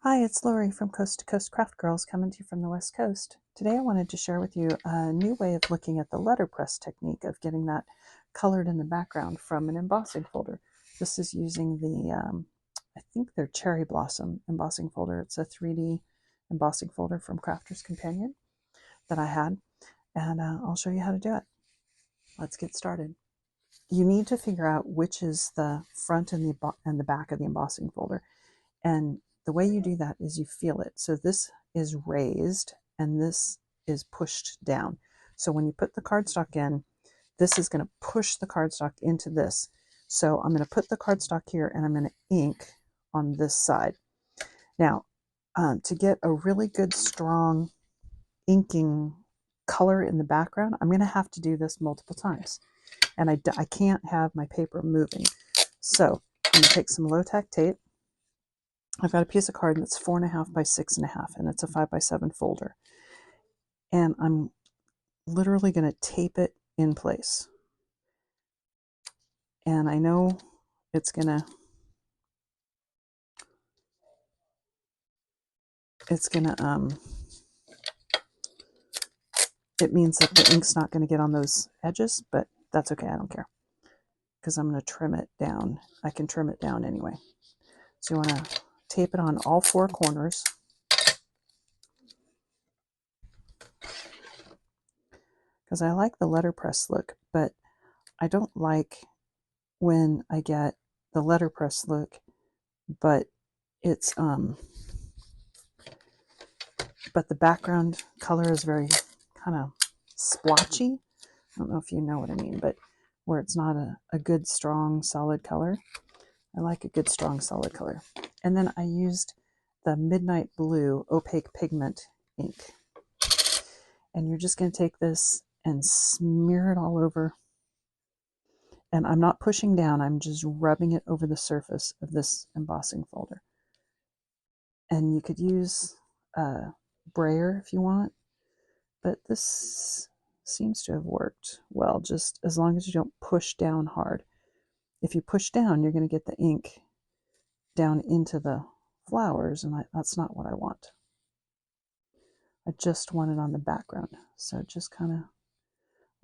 Hi, it's Lori from Coast to Coast Craft Girls coming to you from the West Coast. Today I wanted to share with you a new way of looking at the letterpress technique of getting that colored in the background from an embossing folder. This is using the, I think they're Cherry Blossom embossing folder. It's a 3D embossing folder from Crafter's Companion that I had, and I'll show you how to do it. Let's get started. You need to figure out which is the front and the back of the embossing folder. And the way you do that is you feel it. So this is raised and this is pushed down. So when you put the cardstock in, this is going to push the cardstock into this. So I'm going to put the cardstock here and I'm going to ink on this side. Now, to get a really good, strong inking color in the background, I'm going to have to do this multiple times. And I can't have my paper moving. So I'm going to take some low-tack tape. I've got a piece of card that's 4.5 by 6.5, and it's a 5 by 7 folder. And I'm literally going to tape it in place. And I know it's gonna it means that the ink's not going to get on those edges, but that's okay. I don't care because I'm going to trim it down. I can trim it down anyway. So you want to tape it on all four corners. Because I like the letterpress look, but I don't like when I get the letterpress look, but it's but the background color is very kind of splotchy. I don't know if you know what I mean, but where it's not a good, strong, solid color. I like a good, strong, solid color. And then I used the Midnight Blue Opaque Pigment ink. And you're just going to take this and smear it all over. And I'm not pushing down, I'm just rubbing it over the surface of this embossing folder. And you could use a brayer if you want, but this seems to have worked well, just as long as you don't push down hard. If you push down, you're going to get the ink down into the flowers, and that's not what I want. I just want it on the background. So just kind of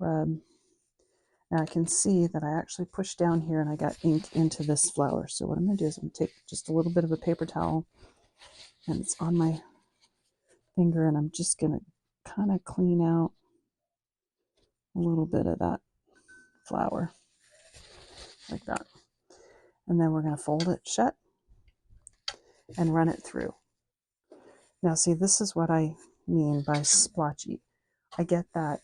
rub. Now I can see that I actually pushed down here and I got ink into this flower. So what I'm going to do is I'm going to take just a little bit of a paper towel, and it's on my finger, and I'm just going to kind of clean out a little bit of that flower like that. And then we're going to fold it shut and run it through. Now see, this is what I mean by splotchy. I get that.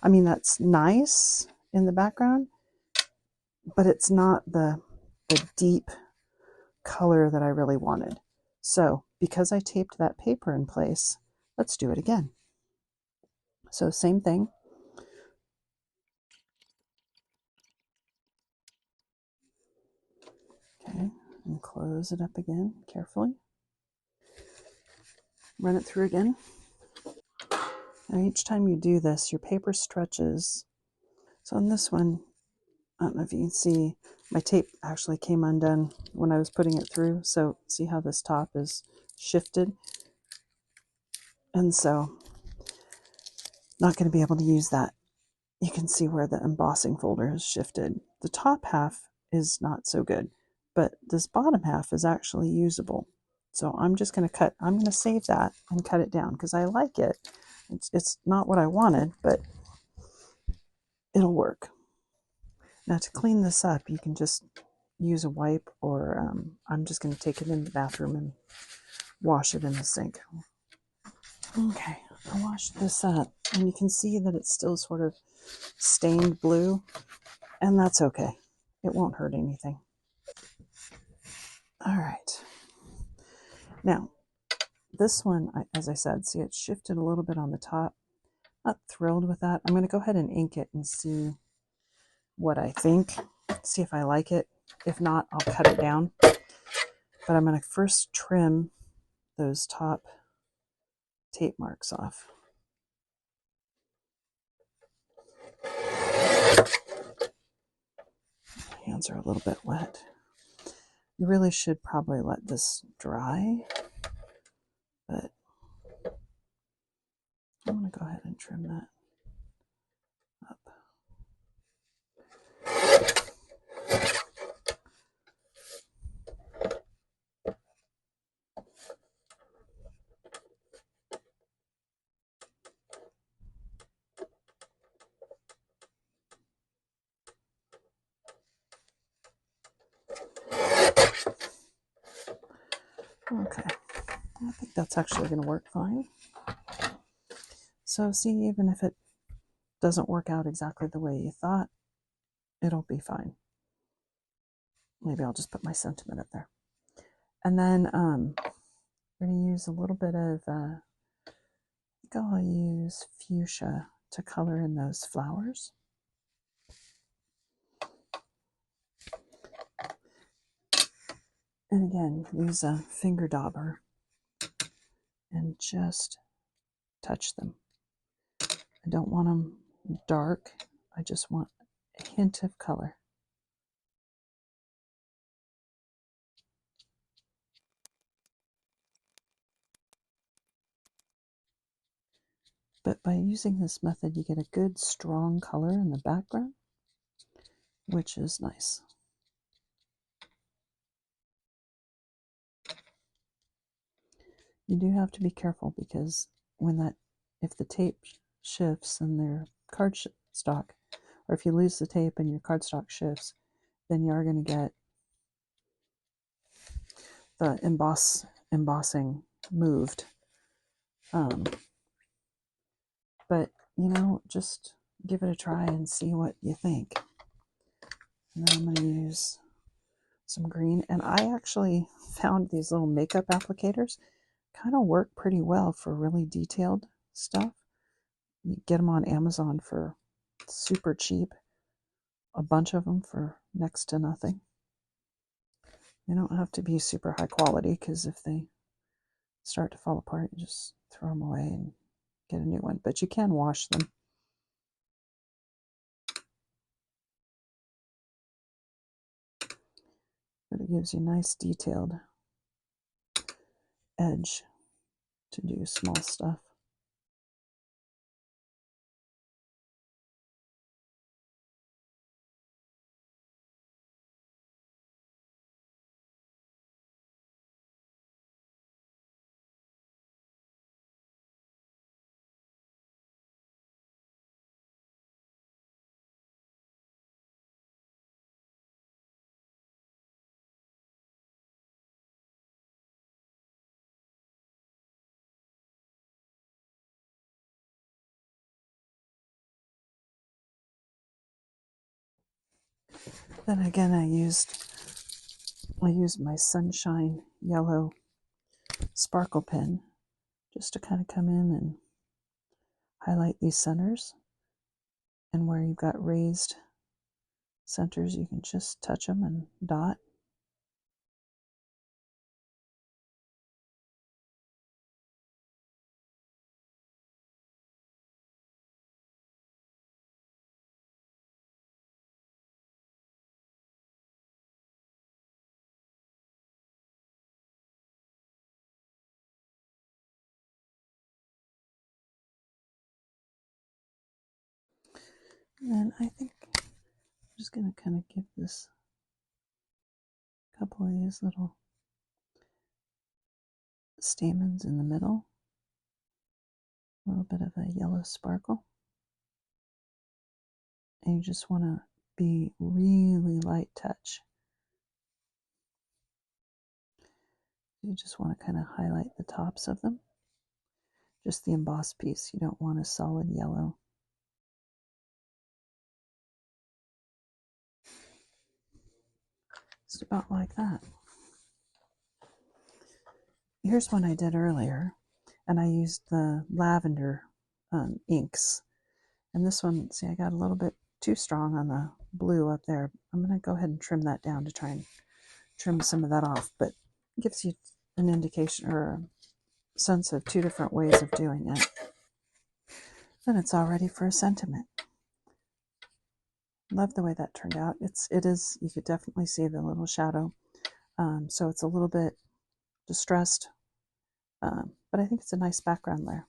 I mean, that's nice in the background, but it's not the deep color that I really wanted. So because I taped that paper in place, let's do it again. So same thing. Okay, and close it up again carefully. Run it through again. Now each time you do this, your paper stretches. So on this one, I don't know if you can see, my tape actually came undone when I was putting it through. So see how this top is shifted? And so not going to be able to use that. You can see where the embossing folder has shifted. The top half is not so good, but this bottom half is actually usable. So I'm just going to I'm going to save that and cut it down because I like it. It's not what I wanted, but it'll work. Now to clean this up, you can just use a wipe, or I'm just going to take it in the bathroom and wash it in the sink. Okay, I washed this up, and you can see that it's still sort of stained blue, and that's okay. It won't hurt anything. All right. Now, this one, as I said, see, it shifted a little bit on the top. Not thrilled with that. I'm going to go ahead and ink it and see what I think. See if I like it. If not, I'll cut it down. But I'm going to first trim those top tape marks off. My hands are a little bit wet. You really should probably let this dry, but I'm going to go ahead and trim that up. Okay, I think that's actually going to work fine. So see, even if it doesn't work out exactly the way you thought, it'll be fine. Maybe I'll just put my sentiment up there. And then we're going to use a little bit of, I think I'll use fuchsia to color in those flowers. And again, use a finger dauber and just touch them. I don't want them dark. I just want a hint of color. But by using this method, you get a good strong color in the background, which is nice. You do have to be careful because if the tape shifts and their cardstock, or if you lose the tape and your cardstock shifts, then you are going to get the embossing moved. But, just give it a try and see what you think. And then I'm going to use some green. And I actually found these little makeup applicators kind of work pretty well for really detailed stuff. You get them on Amazon for super cheap. A bunch of them for next to nothing. They don't have to be super high quality because if they start to fall apart, you just throw them away and get a new one. But you can wash them. But it gives you nice detailed edge to do small stuff. Then again, I used my Sunshine Yellow sparkle pen just to kind of come in and highlight these centers. And where you've got raised centers, you can just touch them and dot. And I think I'm just going to kind of give this couple of these little stamens in the middle a little bit of a yellow sparkle. And you just want to be really light touch. You just want to kind of highlight the tops of them. Just the embossed piece. You don't want a solid yellow. Just about like that. Here's one I did earlier, and I used the lavender inks. And this one, see, I got a little bit too strong on the blue up there. I'm going to go ahead and trim that down to try and trim some of that off, but it gives you an indication or a sense of two different ways of doing it. Then it's all ready for a sentiment. Love the way that turned out. It is, you could definitely see the little shadow So it's a little bit distressed, but I think it's a nice background layer.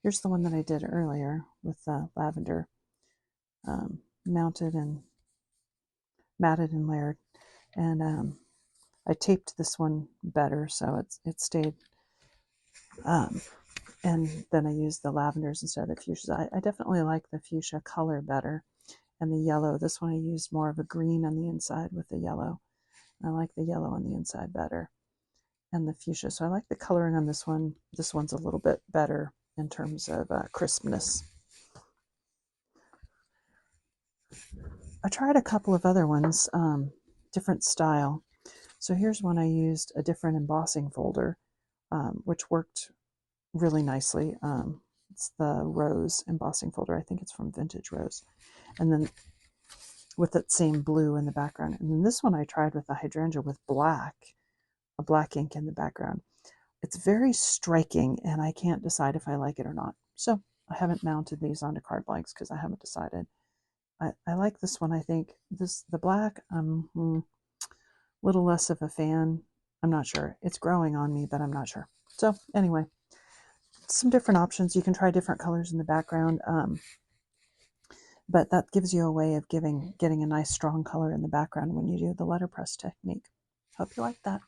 Here's the one that I did earlier with the lavender, mounted and matted and layered. And I taped this one better so it stayed. And then I used the lavenders instead of the fuchsias. I definitely like the fuchsia color better. And the yellow, this one I used more of a green on the inside with the yellow. I like the yellow on the inside better. And the fuchsia. So I like the coloring on this one. This one's a little bit better in terms of crispness. I tried a couple of other ones, different style. So here's one I used a different embossing folder, which worked really nicely. It's the Rose embossing folder. I think it's from Vintage Rose. And then with that same blue in the background. And then this one I tried with the hydrangea with a black ink in the background. It's very striking, and I can't decide if I like it or not. So I haven't mounted these onto card blanks because I haven't decided. I like this one. I think the black, I'm a little less of a fan. I'm not sure. It's growing on me, but I'm not sure. So anyway, some different options. You can try different colors in the background, but that gives you a way of getting a nice strong color in the background when you do the letterpress technique. Hope you like that.